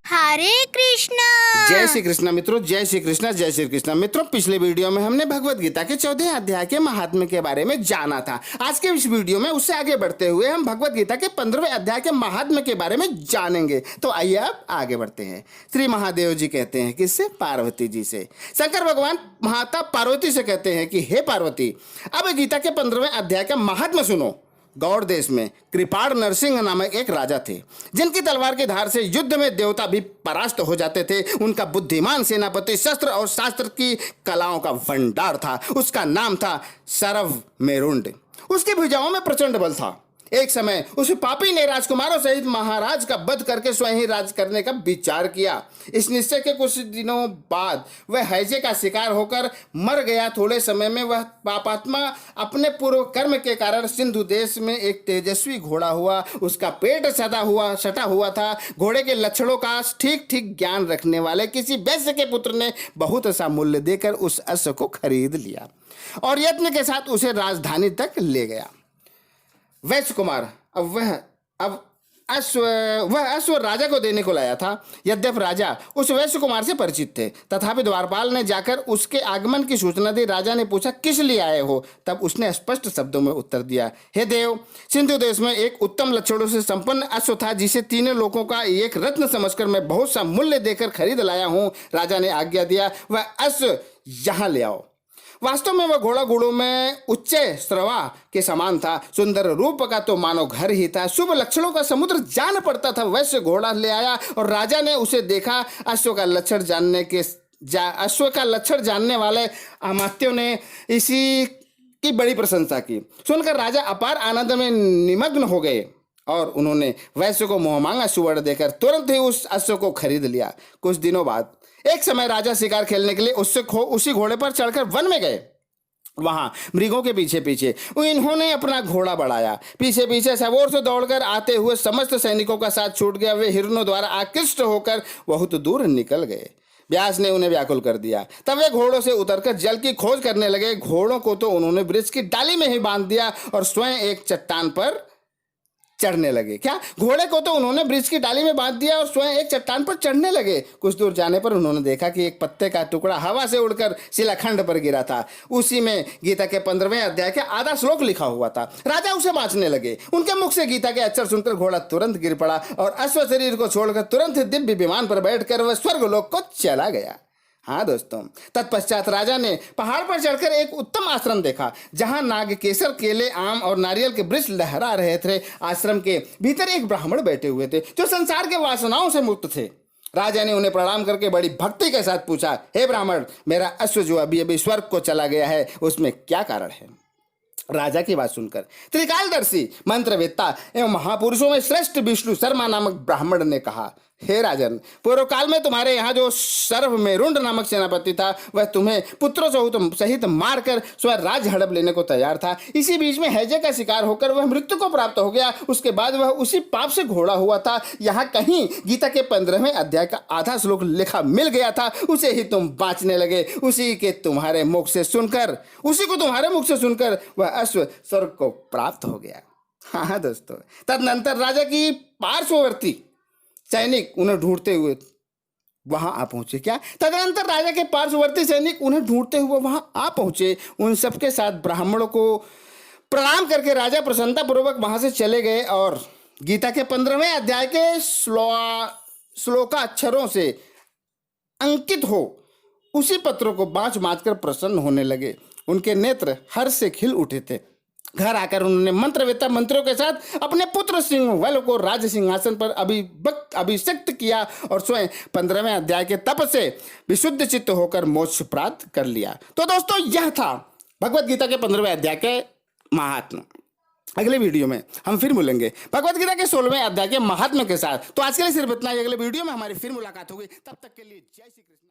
हरे कृष्णा। जय श्री कृष्ण मित्रों, जय श्री कृष्ण, जय श्री कृष्ण मित्रों। पिछले वीडियो में हमने भगवत गीता के 14 अध्याय के महात्म्य के बारे में जाना था। आज के इस वीडियो में उससे आगे बढ़ते हुए हम भगवत गीता के 15वें अध्याय के महात्म्य के बारे में जानेंगे। तो आइए अब आगे बढ़ते हैं। श्री महादेव जी कहते हैं किससे? पार्वती जी से। शंकर भगवान माता पार्वती से कहते हैं कि हे पार्वती, अब गीता के 15वें अध्याय का महात्म्य सुनो। गौड़ देश में कृपाण नरसिंह नामक एक राजा थे, जिनकी तलवार की धार से युद्ध में देवता भी परास्त हो जाते थे। उनका बुद्धिमान सेनापति शस्त्र और शास्त्र की कलाओं का भंडार था। उसका नाम था सरव मेरुंड। उसकी भुजाओं में प्रचंड बल था। एक समय उस पापी ने राजकुमारों सहित महाराज का वध करके स्वयं ही राज करने का विचार किया। इस निश्चय के कुछ दिनों बाद वह हैजे का शिकार होकर मर गया। थोड़े समय में वह पापात्मा अपने पूर्व कर्म के कारण सिंधु देश में एक तेजस्वी घोड़ा हुआ। उसका पेट सटा हुआ था। घोड़े के लक्षणों का ठीक ठीक ज्ञान रखने वाले किसी वैश्य के पुत्र ने बहुत सा मूल्य देकर उस अश्व को खरीद लिया और यत्न के साथ उसे राजधानी तक ले गया। वैश्य कुमार वह अश्व राजा को देने को लाया था। यद्यपि राजा उस वैश्य कुमार से परिचित थे, तथापि द्वारपाल ने जाकर उसके आगमन की सूचना दी। राजा ने पूछा, किस लिए आए हो? तब उसने स्पष्ट शब्दों में उत्तर दिया, हे देव, सिंधु देश में एक उत्तम लक्षणों से संपन्न अश्व था, जिसे तीनों लोगों का एक रत्न समझकर मैं बहुत सा मूल्य देकर खरीद लाया हूँ। राजा ने आज्ञा दिया, वह अश्व यहाँ ले आओ। वास्तव में वह घोड़ा गुड़ों में उच्च श्रवा के समान था। सुंदर रूप का तो मानो घर ही था। शुभ लक्षणों का समुद्र जान पड़ता था। वैसे घोड़ा ले आया और राजा ने उसे देखा। अश्व का लक्षण जानने वाले अमात्यों ने इसी की बड़ी प्रशंसा की। सुनकर राजा अपार आनंद में निमग्न हो गए और उन्होंने वैश्य को मोहमांगा सुवर्ण देकर तुरंत ही उस अश्व को खरीद लिया। कुछ दिनों बाद एक समय राजा शिकार खेलने के लिए उसी घोड़े पर चढ़कर वन में गए। वहां मृगों के पीछे पीछे इन्होंने अपना घोड़ा बढ़ाया। पीछे पीछे सब ओर से दौड़कर आते हुए समस्त सैनिकों का साथ छूट गया। वे हिरणों द्वारा आकृष्ट होकर बहुत दूर निकल गए। व्यास ने उन्हें व्याकुल कर दिया। तब वे घोड़ों से उतरकर जल की खोज करने लगे। घोड़ों को तो उन्होंने वृक्ष की डाली में ही बांध दिया और स्वयं एक चट्टान पर चढ़ने लगे। क्या? घोड़े को तो उन्होंने वृक्ष की डाली में बांध दिया और स्वयं एक चट्टान पर चढ़ने लगे। कुछ दूर जाने पर उन्होंने देखा कि एक पत्ते का टुकड़ा हवा से उड़कर शिलाखंड पर गिरा था। उसी में गीता के 15वें अध्याय के आधा श्लोक लिखा हुआ था। राजा उसे बांचने लगे। उनके मुख से गीता के अक्षर सुनकर घोड़ा तुरंत गिर पड़ा और अश्व शरीर को छोड़कर तुरंत दिव्य विमान पर बैठकर वह स्वर्गलोक को चला गया। हाँ दोस्तों, तत्पश्चात राजा ने पहाड़ पर चढ़कर एक उत्तम आश्रम देखा, जहां नागकेसर, केले, आम और नारियल के वृक्ष लहरा रहे थे। आश्रम के भीतर एक ब्राह्मण बैठे हुए थे, जो संसार के वासनाओं से मुक्त थे। राजा ने उन्हें प्रणाम करके बड़ी भक्ति के साथ पूछा, हे ब्राह्मण, मेरा अश्व जो अभी अभी स्वर्ग को चला गया है, उसमें क्या कारण है? राजा की बात सुनकर त्रिकालदर्शी, मंत्रवेत्ता एवं महापुरुषों में श्रेष्ठ विष्णु शर्मा नामक ब्राह्मण ने कहा, हे राजन, पूर्व काल में तुम्हारे यहाँ जो सर्व मेरुंड नामक सेनापति था, वह तुम्हें पुत्रों सहित मारकर स्वयं राज हड़प लेने को तैयार था। इसी बीच में हैजे का शिकार होकर वह मृत्यु को प्राप्त हो गया। उसके बाद वह उसी पाप से घोड़ा हुआ था। यहाँ कहीं गीता के 15वें अध्याय का आधा श्लोक लिखा मिल गया था। उसे ही तुम बांचने लगे। उसी को तुम्हारे मुख से सुनकर वह अश्व स्वर्ग को प्राप्त हो गया। हाँ दोस्तों, तदनंतर राजा की पार्श्ववर्ती सैनिक उन्हें ढूंढते हुए वहां आ पहुंचे। क्या? तदनंतर राजा के पार्श्ववर्ती सैनिक उन्हें ढूंढते हुए वहां आ पहुंचे। उन सबके साथ ब्राह्मणों को प्रणाम करके राजा प्रसन्नतापूर्वक वहां से चले गए और गीता के 15वें अध्याय के श्लोकाक्षरों से अंकित हो उसी पत्रों को बाँच कर प्रसन्न होने लगे। उनके नेत्र हर्ष से खिल उठे थे। घर आकर उन्होंने मंत्रवेत्ता मंत्रियों के साथ अपने पुत्र सिंहवल को राज सिंहासन पर अभिषिक्त किया और स्वयं 15वें अध्याय के तप से विशुद्ध चित्त होकर मोक्ष प्राप्त कर लिया। तो दोस्तों, यह था भगवत गीता के 15वें अध्याय के महात्म्य। अगले वीडियो में हम फिर मिलेंगे भगवत गीता के 16वें अध्याय के महात्म्य के साथ। तो आज के लिए सिर्फ इतना ही। अगले वीडियो में हमारी फिर मुलाकात होगी। तब तक के लिए जय श्री कृष्ण।